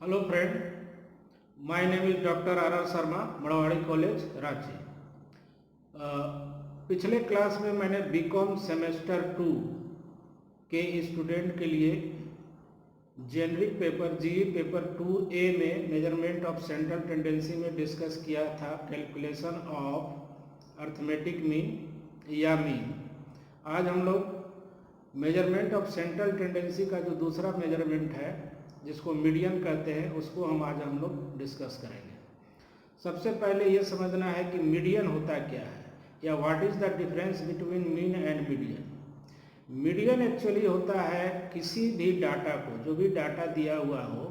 Hello friend, my name is doctor R Sharma, Marwari college Ranchi. पिछले class में मैंने बीकॉम सेमेस्टर 2 के स्टूडेंट के लिए generic paper GE paper 2A में मेजरमेंट ऑफ सेंट्रल टेंडेंसी में डिस्कस किया था कैलकुलेशन ऑफ अर्थमेटिक मीन या मीन। आज हम लोग मेजरमेंट ऑफ सेंट्रल टेंडेंसी का जो दूसरा मेजरमेंट है जिसको मीडियन कहते हैं उसको आज हम लोग डिस्कस करेंगे। सबसे पहले ये समझना है कि मीडियन होता क्या है या what is the difference between mean and median. Median actually होता है किसी भी डाटा को, जो भी डाटा दिया हुआ हो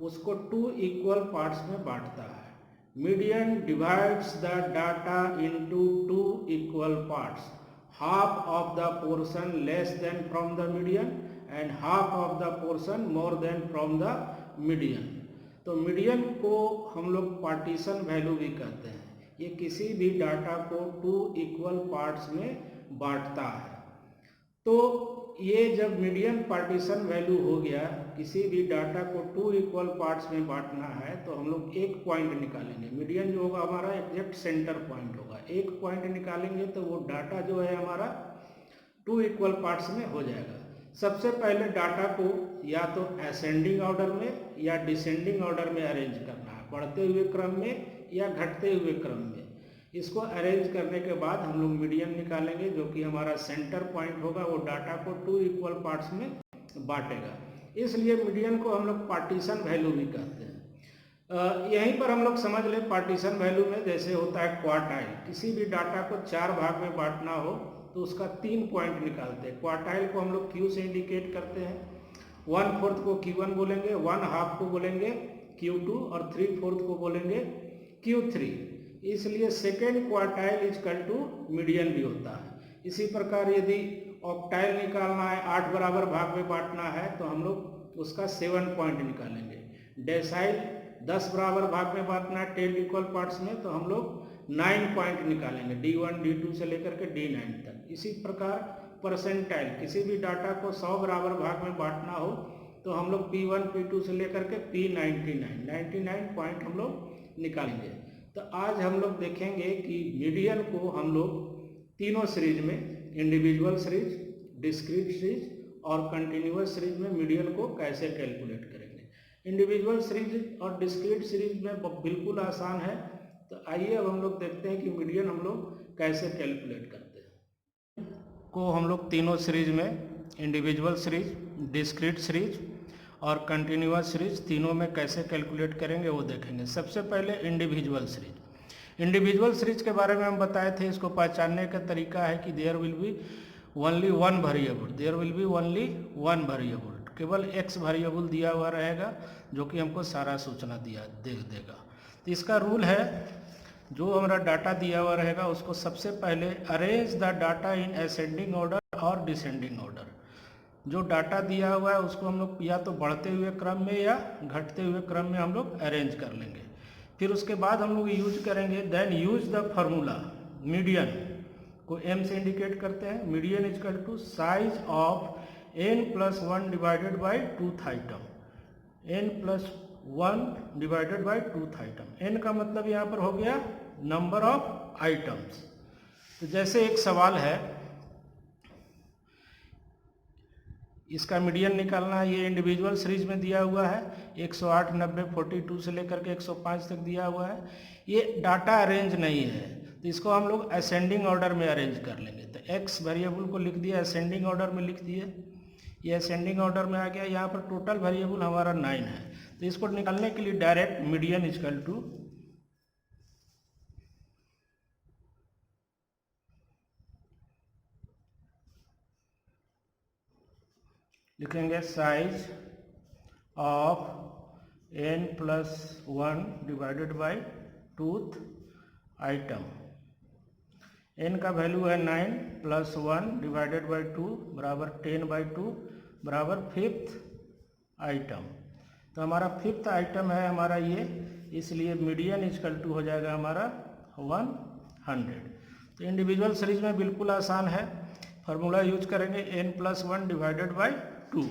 उसको 2 इक्वल पार्ट्स में बांटता है। Median divides the data into 2 equal parts, half of the portion less than from the median and half of the portion more than from the median। तो मीडियन को हम लोग पार्टीशन वैल्यू भी कहते हैं। ये किसी भी डाटा को 2 इक्वल पार्ट्स में बांटता है। तो ये जब मीडियन पार्टीशन वैल्यू हो गया, किसी भी डाटा को 2 इक्वल पार्ट्स में बांटना है तो हम लोग एक पॉइंट निकालेंगे। मीडियन जो होगा हमारा एग्जैक्ट सेंटर पॉइंट होगा। एक पॉइंट निकालेंगे तो वो डाटा जो है हमारा 2 इक्वल पार्ट्स में हो जाएगा। सबसे पहले डाटा को या तो असेंडिंग ऑर्डर में या डिसेंडिंग ऑर्डर में अरेंज करना है, बढ़ते हुए क्रम में या घटते हुए क्रम में। इसको अरेंज करने के बाद हम लोग मीडियन निकालेंगे, जो कि हमारा सेंटर पॉइंट होगा। वो डाटा को 2 इक्वल पार्ट्स में बांटेगा, इसलिए मीडियन को हम लोग पार्टीशन वैल्यू भी कहते हैं। यहीं पर हम लोग समझ लें पार्टीशन वैल्यू में जैसे होता है क्वार्टाइल। किसी भी डाटा को 4 भाग में बांटना हो तो उसका 3 पॉइंट निकालते हैं। क्वार्टाइल को हम लोग Q से इंडिकेट करते हैं। 1/4 को Q1 बोलेंगे, 1/2 को बोलेंगे Q2 और 3/4 को बोलेंगे Q3। इसलिए second quartile equal to median भी होता है। इसी प्रकार यदि ऑक्टाइल निकालना है, 8 बराबर भाग में बांटना है तो हम लोग उसका 7 पॉइंट निकालेंगे। डेसाइल 10 बराबर भाग में बांटना है 10 इक्वल पार्ट्स में तो हम लोग 9 पॉइंट निकालेंगे, D1 D2 से लेकर के D9 तक। इसी प्रकार परसेंटाइल, किसी भी डाटा को 100 बराबर भाग में बांटना हो तो हम लोग P1 P2 से लेकर के P99 पॉइंट हम लोग निकालेंगे। तो आज हम लोग देखेंगे कि मीडियन को हम लोग तीनों सीरीज में, इंडिविजुअल सीरीज, डिस्क्रीट सीरीज और कंटिन्यूअस सीरीज में मीडियन को कैसे कैलकुलेट करेंगे। इंडिविजुअल सीरीज और डिस्क्रीट सीरीज में बिल्कुल आसान है। तो आइए अब हम लोग देखते हैं कि मीडियन हम लोग कैसे कैलकुलेट करते हैं। को हम लोग तीनों सीरीज में, इंडिविजुअल सीरीज, डिस्क्रीट सीरीज और कंटिन्यूअस सीरीज, तीनों में कैसे कैलकुलेट करेंगे वो देखेंगे। सबसे पहले इंडिविजुअल सीरीज। इंडिविजुअल सीरीज के बारे में हम बताए थे। इसको पहचानने का तरीका है कि there will be only one variable, केवल x वेरिएबल दिया हुआ रहेगा जो कि हमको सारा सूचना दे देगा। तो इसका रूल है, जो हमारा डाटा दिया हुआ रहेगा उसको सबसे पहले arrange the data in ascending order और डिसेंडिंग ऑर्डर। जो डाटा दिया हुआ है उसको हम लोग या तो बढ़ते हुए क्रम में या घटते हुए क्रम में हम लोग अरेंज कर लेंगे। फिर उसके बाद हम लोग यूज करेंगे, then use the formula. Median को m से इंडिकेट करते हैं। Median equal to size of n+1 divided by 2th item. n+1 divided by 2th item. n का मतलब यहाँ पर हो गया नंबर ऑफ आइटम्स। तो जैसे एक सवाल है, इसका मीडियन निकालना है। ये इंडिविजुअल सीरीज में दिया हुआ है, 108, 90, 42 से लेकर के 105 तक दिया हुआ है। ये डाटा अरेंज नहीं है तो इसको हम लोग असेंडिंग ऑर्डर में अरेंज कर लेंगे। तो x वेरिएबल को लिख दिया, असेंडिंग ऑर्डर में लिख दिए। ये असेंडिंग ऑर्डर में आ गया। यहाँ पर टोटल वेरिएबल हमारा 9 है। तो इसको निकालने के लिए डायरेक्ट मीडियन इजकल टू लिखेंगे size of n+1 divided by 2th item. n का वैल्यू है 9 + 1 डिवाइडेड बाई 2 बराबर 10/2 बराबर 5th आइटम। तो हमारा 5th आइटम है हमारा ये, इसलिए मीडियन इजकल टू हो जाएगा हमारा 100। तो इंडिविजुअल सीरीज में बिल्कुल आसान है। फार्मूला यूज करेंगे n+1 डिवाइडेड बाई 2।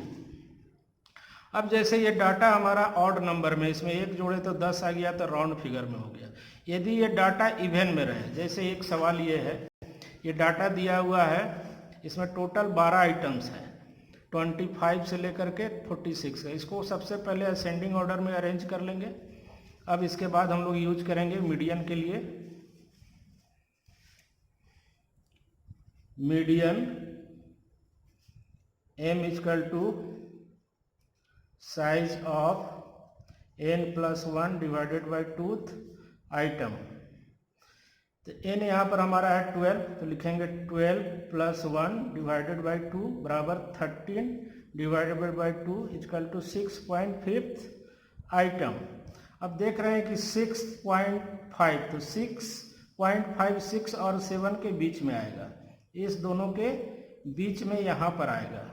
अब जैसे ये डाटा हमारा ऑड नंबर में, इसमें एक जोड़े तो 10 आ गया, तो राउंड फिगर में हो गया। यदि ये डाटा इवन में रहे, जैसे एक सवाल ये है, ये डाटा दिया हुआ है, इसमें टोटल 12 आइटम्स हैं, 25 से लेकर के 46 है। इसको सबसे पहले असेंडिंग ऑर्डर में अरेंज कर लेंगे। अब इसके बाद हम लोग यूज करेंगे मीडियन के लिए। Median m equal to size of n+1 divided by twoth item. तो n यहाँ पर हमारा है 12, तो लिखेंगे 12 + 1 डिवाइडेड बाई 2 बराबर 13 divided by 2 equal to 6.5 item. अब देख रहे हैं कि 6.5, तो 6.5 6 और 7 के बीच में आएगा, इस दोनों के बीच में यहाँ पर आएगा।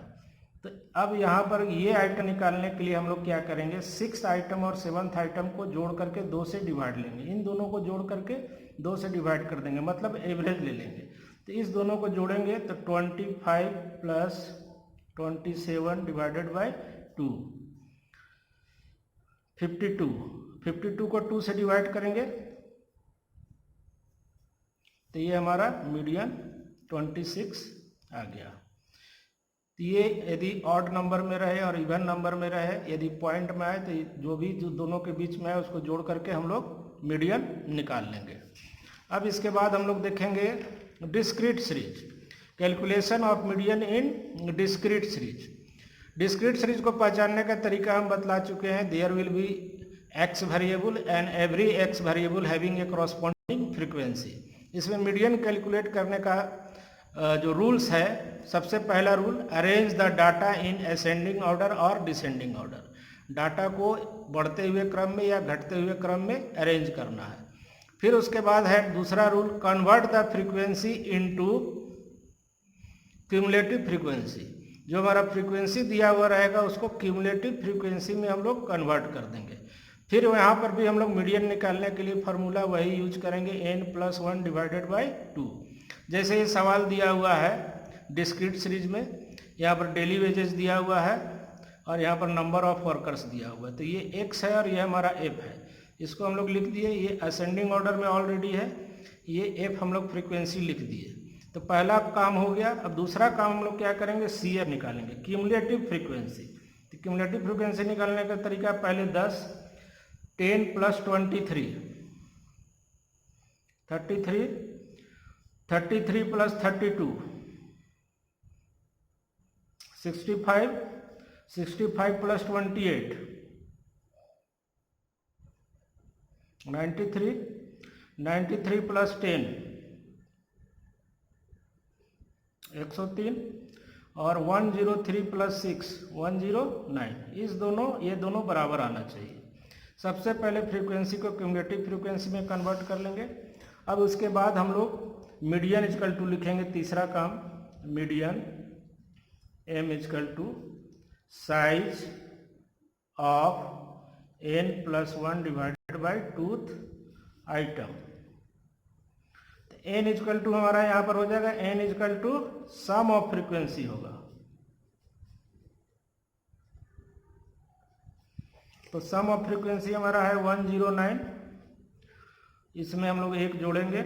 तो अब यहाँ पर ये आइटम निकालने के लिए हम लोग क्या करेंगे, 6th आइटम और 7th आइटम को जोड़ करके 2 से डिवाइड लेंगे। इन दोनों को जोड़ करके 2 से डिवाइड कर देंगे, मतलब एवरेज ले लेंगे। तो इस दोनों को जोड़ेंगे तो 25 + 27 डिवाइडेड बाई 2 52 को 2 से डिवाइड करेंगे, तो ये हमारा मीडियन 26 आ गया। तो ये यदि ऑड नंबर में रहे और इवन नंबर में रहे, यदि पॉइंट में आए, तो जो दोनों के बीच में है उसको जोड़ करके हम लोग मीडियन निकाल लेंगे। अब इसके बाद हम लोग देखेंगे discrete series, calculation of median in discrete series. Discrete series को पहचानने का तरीका हम बतला चुके हैं। There will be x variable and every x variable having a corresponding frequency. इसमें मीडियन कैलकुलेट करने का जो रूल्स है, सबसे पहला rule, arrange the data in ascending order और डिसेंडिंग ऑर्डर। डाटा को बढ़ते हुए क्रम में या घटते हुए क्रम में अरेंज करना है। फिर उसके बाद है दूसरा rule, convert the frequency into cumulative frequency. जो हमारा फ्रीक्वेंसी दिया हुआ रहेगा उसको क्यूमुलेटिव फ्रीक्वेंसी में हम लोग कन्वर्ट कर देंगे। फिर यहाँ पर भी हम लोग मीडियन निकालने के लिए फार्मूला वही यूज करेंगे, n+1 डिवाइडेड बाई 2। जैसे ये सवाल दिया हुआ है डिस्क्रीट सीरीज में, यहाँ पर डेली वेजेस दिया हुआ है और यहाँ पर नंबर ऑफ वर्कर्स दिया हुआ है। तो ये x है और ये हमारा f है, इसको हम लोग लिख दिए। ये असेंडिंग ऑर्डर में ऑलरेडी है, ये f हम लोग फ्रीक्वेंसी लिख दिए। तो पहला काम हो गया। अब दूसरा काम हम लोग क्या करेंगे, CF निकालेंगे, क्यूमुलेटिव फ्रीक्वेंसी। तो क्यूमुलेटिव फ्रीक्वेंसी निकालने का तरीका, पहले 10 10 + 23 33 33 + 32 65 65 + 28 93 93 + 10 103 और 103 + 6 109। ये दोनों बराबर आना चाहिए। सबसे पहले फ्रीक्वेंसी को क्यूमुलेटिव फ्रीक्वेंसी में कन्वर्ट कर लेंगे। अब उसके बाद हम लोग मीडियन इक्वल टू लिखेंगे, तीसरा काम, median m equal to size of n+1 divided by twoth item. n equal to हमारा यहाँ पर हो जाएगा, n equal to sum of frequency होगा। तो सम ऑफ फ्रीक्वेंसी हमारा है 109। इसमें हम लोग 1 जोड़ेंगे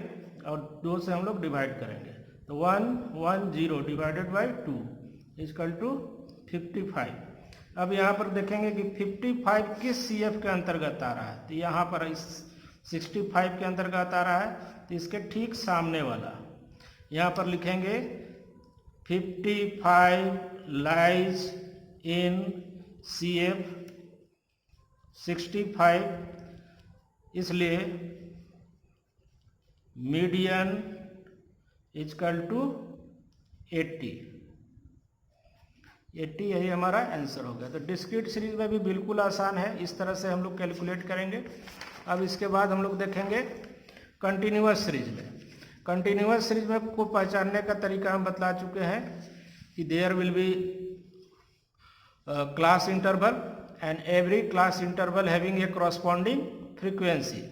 और 2 से हम लोग डिवाइड करेंगे, तो 110 डिवाइडेड बाई 2 इक्वल टू 55। अब यहाँ पर देखेंगे कि 55 किस CF के अंतर्गत आ रहा है। तो यहाँ पर इस 65 के अंतर्गत आ रहा है, तो इसके ठीक सामने वाला यहाँ पर लिखेंगे 55 लाइज इन CF 65, इसलिए मीडियन इक्वल टू 80 यही हमारा आंसर हो गया। तो डिस्क्रीट सीरीज में भी बिल्कुल आसान है, इस तरह से हम लोग कैलकुलेट करेंगे। अब इसके बाद हम लोग देखेंगे कंटिन्यूअस सीरीज में। कंटिन्यूअस सीरीज में को पहचानने का तरीका हम बतला चुके हैं कि there will be class interval and every class interval having a corresponding frequency.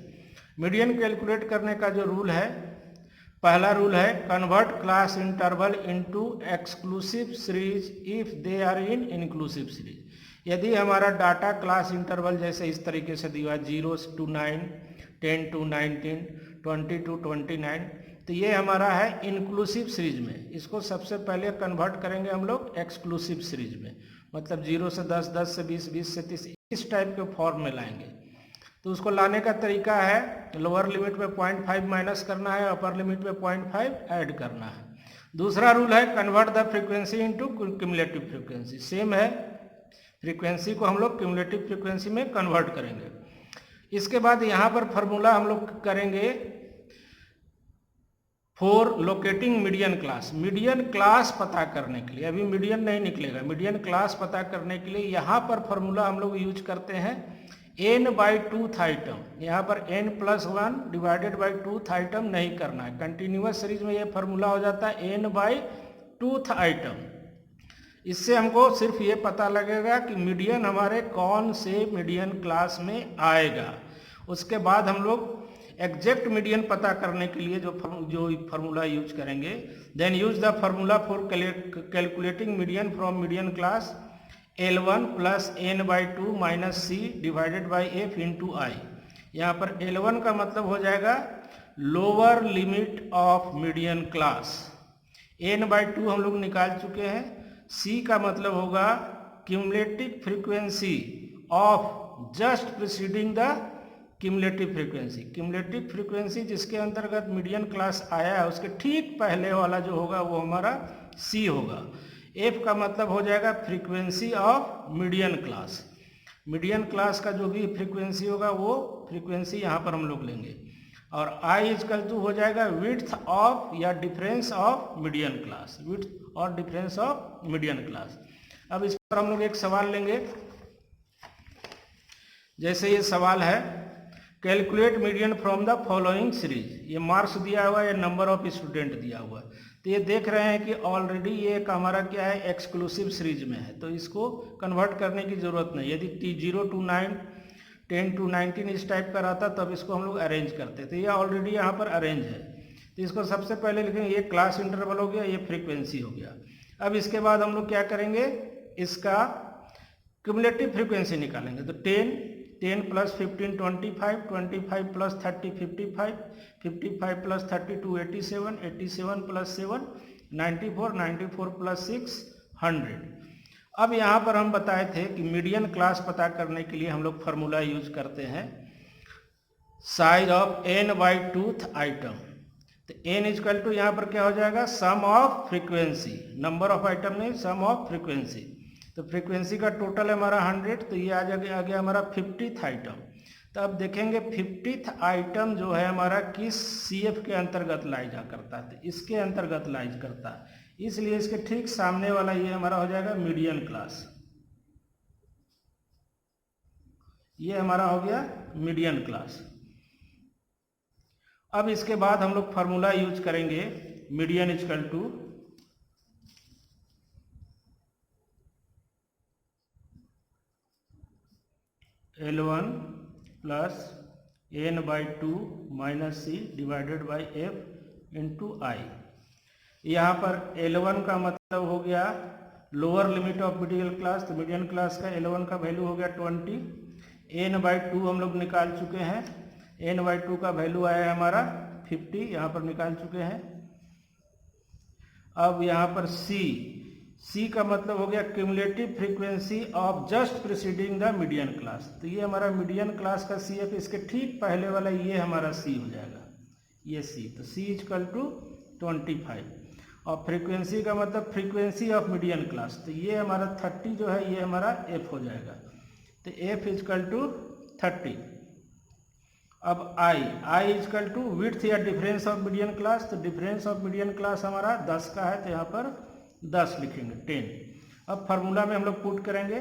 Median calculate करने का जो रूल है, पहला रूल है convert class interval into exclusive series if they are in inclusive series. यदि हमारा डाटा क्लास इंटरवल जैसे इस तरीके से दिया 0 to 9, 10 to 19, 20 to 29, तो ये हमारा है इंक्लूसिव सीरीज में। इसको सबसे पहले कन्वर्ट करेंगे हम लोग एक्सक्लूसिव सीरीज में, मतलब 0 से 10, 10 से 20, 20 से 30, इस टाइप के फॉर्म में लाएंगे। तो उसको लाने का तरीका है लोअर लिमिट में 0.5 माइनस करना है, अपर लिमिट में 0.5 ऐड करना है। दूसरा रूल है convert the frequency into cumulative frequency. Same है, फ्रीक्वेंसी को हम लोग क्यूमुलेटिव फ्रीक्वेंसी में कन्वर्ट करेंगे। इसके बाद यहाँ पर फॉर्मूला हम लोग करेंगे for locating median class. Median class पता करने के लिए, अभी मीडियन नहीं निकलेगा, मीडियन क्लास पता करने के लिए यहाँ पर फॉर्मूला हम लोग यूज करते हैं n/2th आइटम। यहाँ पर n+1 divided by 2th item नहीं करना है, कंटिन्यूअस सीरीज में ये फॉर्मूला हो जाता है n/2th आइटम। इससे हमको सिर्फ ये पता लगेगा कि मीडियन हमारे कौन से मीडियन क्लास में आएगा। उसके बाद हम लोग एग्जैक्ट मीडियन पता करने के लिए जो फार्मूला यूज करेंगे, then use the formula for calculating median from median class L1 plus n/2 minus c divided by f into i. यहाँ पर L1 का मतलब हो जाएगा lower limit of median class, n/2 हम लोग निकाल चुके हैं, c का मतलब होगा cumulative frequency of just preceding the cumulative frequency. Cumulative frequency जिसके अंतर्गत मीडियन क्लास आया है उसके ठीक पहले वाला जो होगा वो हमारा c होगा। f का मतलब हो जाएगा frequency of median class. Median class का जो भी फ्रीक्वेंसी होगा वो फ्रीक्वेंसी यहाँ पर हम लोग लेंगे, और i इक्वल टू हो जाएगा विड्थ ऑफ या difference of median class, width और डिफरेंस ऑफ मीडियन क्लास। अब इस पर हम लोग एक सवाल लेंगे। जैसे ये सवाल है calculate median from the following series, ये मार्क्स दिया हुआ है, ये नंबर ऑफ स्टूडेंट दिया हुआ है। तो ये देख रहे हैं कि ऑलरेडी ये एक हमारा क्या है एक्सक्लूसिव सीरीज में है, तो इसको कन्वर्ट करने की ज़रूरत नहीं। यदि T0 to 9, 10 to 19 इस टाइप का रहता तब इसको हम लोग अरेंज करते थे। ये ऑलरेडी यहाँ पर अरेंज है, तो इसको सबसे पहले लिखेंगे, ये क्लास इंटरवल हो गया, ये फ्रीक्वेंसी हो गया। अब इसके बाद हम लोग क्या करेंगे, इसका क्यूमुलेटिव फ्रीक्वेंसी निकालेंगे। तो 10 plus 15 25, 25 plus 30 55, 55 plus 32 87, 87 plus 7 94, 94 plus 6 100। अब यहाँ पर हम बताए थे कि मीडियन क्लास पता करने के लिए हम लोग फार्मूला यूज करते हैं साइज ऑफ n/2th आइटम। तो n इक्वल टू यहाँ पर क्या हो जाएगा sum of frequency, number of item नहीं, सम ऑफ फ्रीक्वेंसी। तो फ्रीक्वेंसी का टोटल है हमारा 100, तो ये आ गया हमारा 50th आइटम। तो अब देखेंगे 50th आइटम जो है हमारा किस CF के अंतर्गत लाई जा करता है, तो इसके अंतर्गत लाइज करता है, इसलिए इसके ठीक सामने वाला ये हमारा हो जाएगा मीडियन क्लास। ये हमारा हो गया मीडियन क्लास। अब इसके बाद हम लोग फार्मूला यूज करेंगे median equal to L1 plus n/2 minus c divided by f into i. यहाँ पर L1 का मतलब हो गया lower limit of median class, तो मीडियन क्लास का L1 का वैल्यू हो गया 20, n/2 हम लोग निकाल चुके हैं, n/2 का वैल्यू आया है हमारा 50, यहाँ पर निकाल चुके हैं। अब यहाँ पर C का मतलब हो गया cumulative frequency of just preceding the median class. तो ये हमारा मीडियन क्लास का CF, इसके ठीक पहले वाला ये हमारा C हो जाएगा, ये C। तो C इक्वल टू 25, और फ्रीक्वेंसी का मतलब फ्रीक्वेंसी ऑफ मीडियन क्लास, तो ये हमारा 30 जो है ये हमारा F हो जाएगा। तो F इक्वल टू 30। अब I इक्वल टू विड्थ या डिफरेंस ऑफ मीडियन क्लास, तो डिफरेंस ऑफ मीडियन क्लास हमारा 10 का है, तो यहाँ पर 10 लिखेंगे 10। अब फार्मूला में हम लोग पुट करेंगे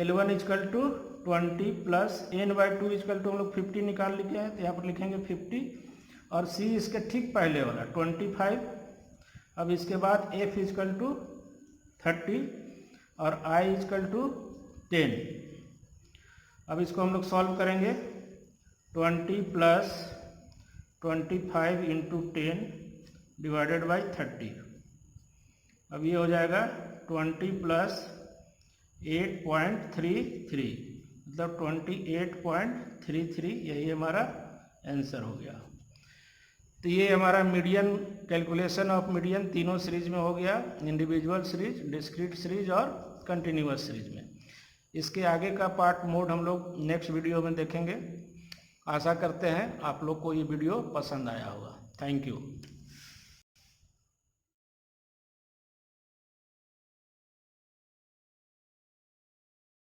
L1 equal to 20 plus n/2 equal to हम लोग 50 निकाल लिखे हैं, तो यहाँ पर लिखेंगे 50, और C इसके ठीक पहले वाला 25। अब इसके बाद F इक्वल टू 30 और I इक्वल टू 10। अब इसको हम लोग सॉल्व करेंगे, 20 प्लस 25 इंटू 10 डिवाइडेड बाई 30। अब ये हो जाएगा 20 प्लस 8.33 मतलब 28.33, यही हमारा आंसर हो गया। तो ये हमारा मीडियन, कैलकुलेशन ऑफ मीडियन तीनों सीरीज में हो गया, इंडिविजुअल सीरीज, डिस्क्रीट सीरीज और कंटिन्यूअस सीरीज में। इसके आगे का पार्ट मोड हम लोग नेक्स्ट वीडियो में देखेंगे। आशा करते हैं आप लोग को ये वीडियो पसंद आया होगा। Thank you.